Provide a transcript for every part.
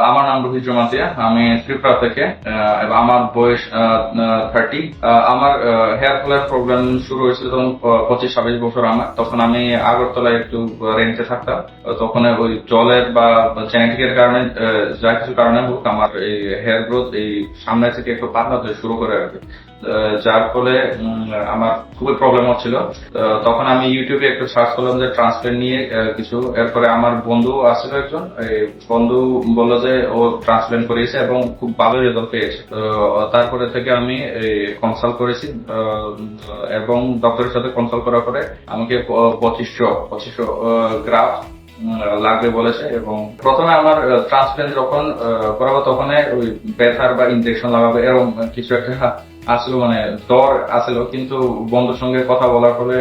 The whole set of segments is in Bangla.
আমার নাম রোহিত জমাতিয়া, আমি ত্রিপুরা থেকে। এবং আমার বয়স 30। আমার হেয়ার ফলের প্রবলেম শুরু হয়েছিল তখন 25-26 বছর আমার। তখন আমি আগরতলায় একটু রেন্টে থাকতাম। তখন ওই জলের বা জেনেটিকের কারণে যা কিছু কারণে হোক আমার এই হেয়ার গ্রোথ এই সামনে থেকে একটু পাতলা হতে শুরু করে আর কি। যার ফলে আমার খুবই প্রবলেম হচ্ছিল। তখন আমি ইউটিউবে একটু সার্চ করলাম যে ট্রান্সপ্ল্যান্ট নিয়ে কিছু। এরপরে আমার বন্ধু আসছিল একজন, এই বন্ধু বললো যে ও ট্রান্সপ্ল্যান্ট করিয়েছে এবং খুব ভালো রেজাল্ট পেয়েছে। তো তারপরে থেকে আমি কনসাল্ট করেছি এবং ডক্টরের সাথে কনসাল্ট করার পরে আমাকে 2500 গ্রাফ লাগবে বলেছে। এবং প্রথমে আমার ট্রান্সপ্ল্যান্ট যখন করাবো তখন ওই ব্যথার বা ইনজেকশন লাগাবে এরকম কিছু একটা আসলো, মানে ডর আসলো। কিন্তু বন্ধুর সঙ্গে কথা বলার পরে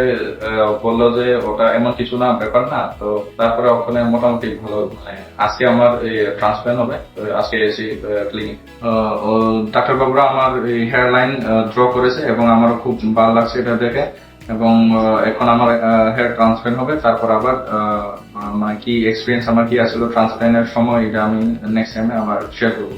বললো যে ওটা এমন কিছু না, ব্যাপার না। তো তারপরে ওখানে মোটামুটি ভালো, মানে আজকে আমার ট্রান্সপ্ল্যান্ট হবে। তো আজকে এসেছি ক্লিনিক। ডাক্তার বাবুরা আমার এই হেয়ার লাইন ড্র করেছে এবং আমার খুব ভালো লাগছে এটা দেখে। এবং এখন আমার হেয়ার ট্রান্সপ্ল্যান্ট হবে। তারপর আবার মানে কি এক্সপিরিয়েন্স আমার কি আসলে ট্রান্সপ্ল্যান্টের সময়, এটা আমি নেক্সট টাইমে আবার শেয়ার করবো।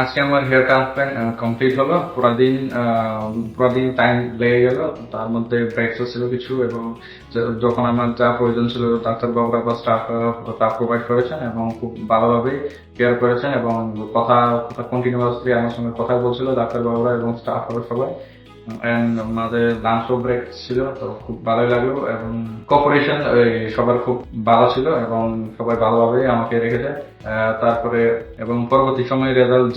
আজকে আমার হেয়ার ট্রান্সপ্ল্যান্ট কমপ্লিট হলো। পুরা দিন টাইম লেগে গেল। তার মধ্যে ব্রেকসও ছিল কিছু, এবং যখন আমার যা প্রয়োজন ছিল ডাক্তার বাবুরা বা স্টাফ তা প্রোভাইড করেছেন এবং খুব ভালোভাবে কেয়ার করেছেন। এবং কথা কন্টিনিউয়াসলি আমার সঙ্গে কথা বলছিল ডাক্তার বাবুরা এবং স্টাফ সবাই। এন্ড আমাদের লাঞ্চও ব্রেক ছিল, তো খুব ভালোই লাগলো। এবং কোঅপারেশন সবার খুব ভালো ছিল এবং সবাই ভালোভাবে আমাকে রেখেছে। তারপরে এবং পরবর্তী সময়ে রেজাল্ট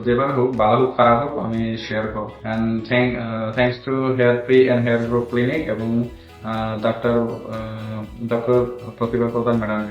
যেভাবে হোক, ভালো হোক খারাপ হোক, আমি শেয়ার করব। And thanks to hair free and hair grow clinic এবং ডাক্তার ডক্টর প্রতিভা প্রধান ম্যাডাম।